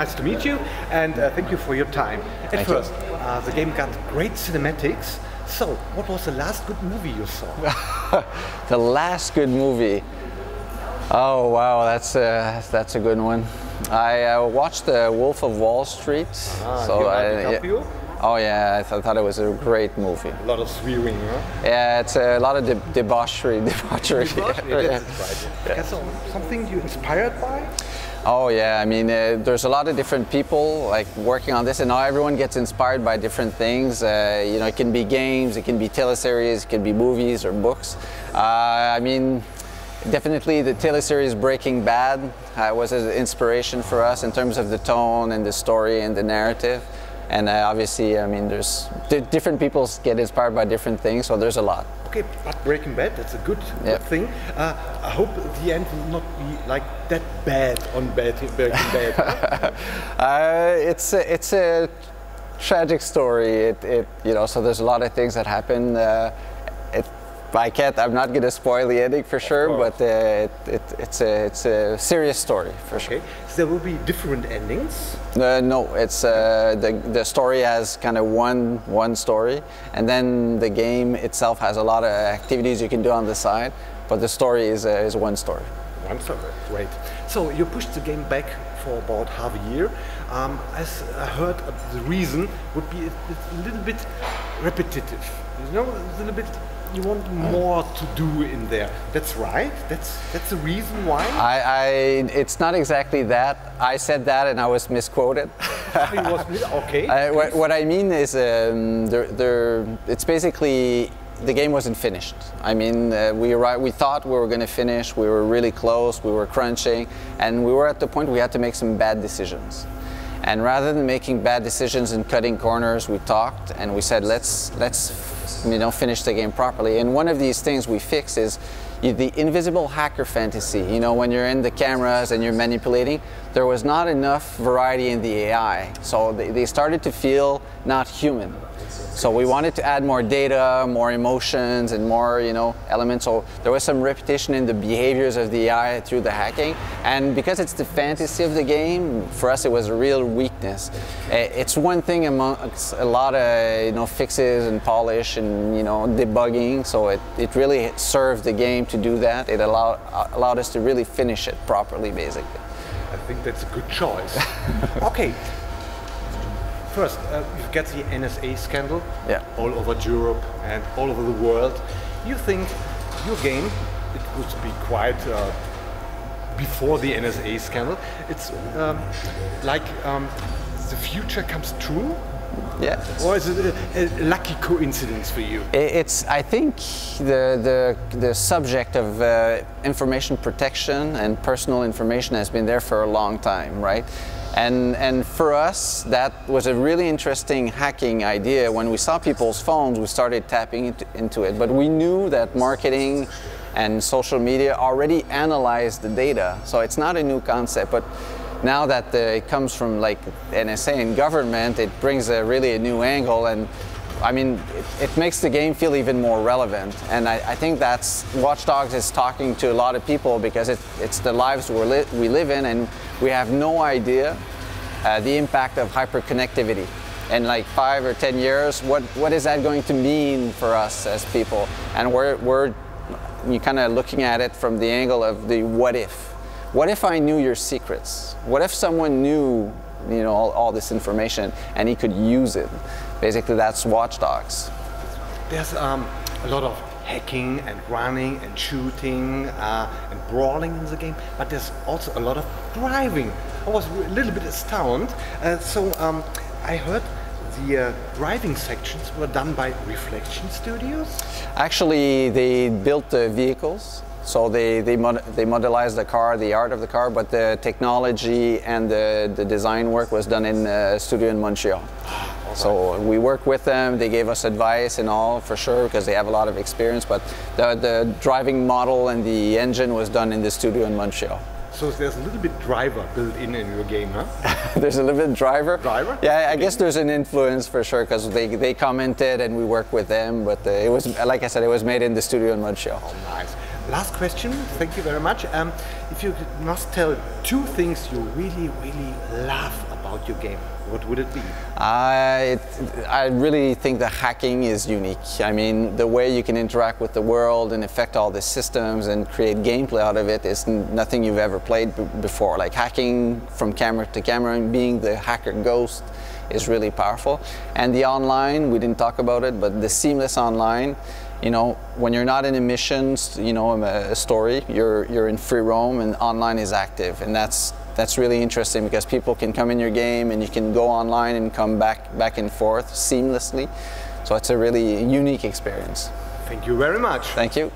nice to meet you, and thank you for your time. At first, the game got great cinematics. So, what was the last good movie you saw? The last good movie? Oh wow, that's a good one. I watched The Wolf of Wall Street. Oh yeah, I thought it was a great movie. A lot of swearing, huh? Yeah, it's a lot of debauchery. That's right. Yeah. So, something you inspired by? Oh yeah, I mean, there's a lot of different people like working on this, and now everyone gets inspired by different things. You know, it can be games, it can be teleseries, it can be movies or books. I mean, definitely the teleseries Breaking Bad was an inspiration for us in terms of the tone and the story and the narrative. And obviously, I mean, there's different people get inspired by different things, so there's a lot. Okay, but Breaking Bad, that's a good thing. I hope the end will not be like that bad on Breaking Bad. It's a tragic story. You know, so there's a lot of things that happen. I'm not going to spoil the ending for sure, but it's a serious story for sure. Okay, so there will be different endings? No, it's the story has kind of one story, and then the game itself has a lot of activities you can do on the side, but the story is one story. One story, great. So you pushed the game back for about half a year. As I heard, the reason would be a little bit repetitive. You know, a little bit. You want more to do in there. That's right. That's the reason why. It's not exactly that. I said that and I was misquoted. Okay. What I mean is, it's basically the game wasn't finished. I mean, we thought we were going to finish. We were really close. We were crunching, and we were at the point we had to make some bad decisions. And rather than making bad decisions and cutting corners, we talked and we said, let's finish the game properly. And one of these things we fix is the invisible hacker fantasy. You know, when you're in the cameras and you're manipulating, there was not enough variety in the AI. So they started to feel not human. So we wanted to add more data, more emotions, and more, you know, elements. So there was some repetition in the behaviors of the AI through the hacking. And because it's the fantasy of the game, for us it was a real weakness. It's one thing amongst a lot of, you know, fixes and polish and, you know, debugging. So it really served the game to do that. It allowed us to really finish it properly, basically. I think that's a good choice. Okay. First, you've got the NSA scandal all over Europe and all over the world. You think your game, it would be quite before the NSA scandal, it's like the future comes true? Yeah. Or is it a lucky coincidence for you? I think the subject of information protection and personal information has been there for a long time, right? And for us, that was a really interesting hacking idea. When we saw people's phones, we started tapping into it. But we knew that marketing and social media already analyzed the data. So it's not a new concept. But now that it comes from like NSA and government, it brings really a new angle. And I mean, it makes the game feel even more relevant. And I think that's Watch Dogs is talking to a lot of people because it's the lives we live in, and we have no idea the impact of hyperconnectivity. In like 5 or 10 years, what is that going to mean for us as people? And we're kind of looking at it from the angle of the what if. What if I knew your secrets? What if someone knew, you know, all this information and he could use it? Basically, that's Watch Dogs. There's a lot of hacking and running and shooting and brawling in the game, but there's also a lot of driving. I was a little bit astounded. I heard the driving sections were done by Reflection Studios? Actually, they built the vehicles. So they modelized the car, the art of the car, but the technology and the design work was done in a studio in Montreal. So we worked with them, they gave us advice and all, for sure, because they have a lot of experience, but the driving model and the engine was done in the studio in Montreal. So there's a little bit driver built in your game, huh? There's a little bit driver? Driver? Yeah, I guess there's an influence for sure, because they commented and we worked with them, but it was, like I said, it was made in the studio in Montreal. Oh, nice. Last question, thank you very much. If you must tell 2 things you really, really love about your game, what would it be? I really think the hacking is unique. I mean, the way you can interact with the world and affect all the systems and create gameplay out of it is nothing you've ever played before. Like hacking from camera to camera and being the hacker ghost is really powerful. And the online, we didn't talk about it, but the seamless online, you know, when you're not in a mission, you know, a story, you're in free roam and online is active, and that's really interesting because people can come in your game and you can go online and come back and forth seamlessly. So it's a really unique experience. Thank you very much. Thank you.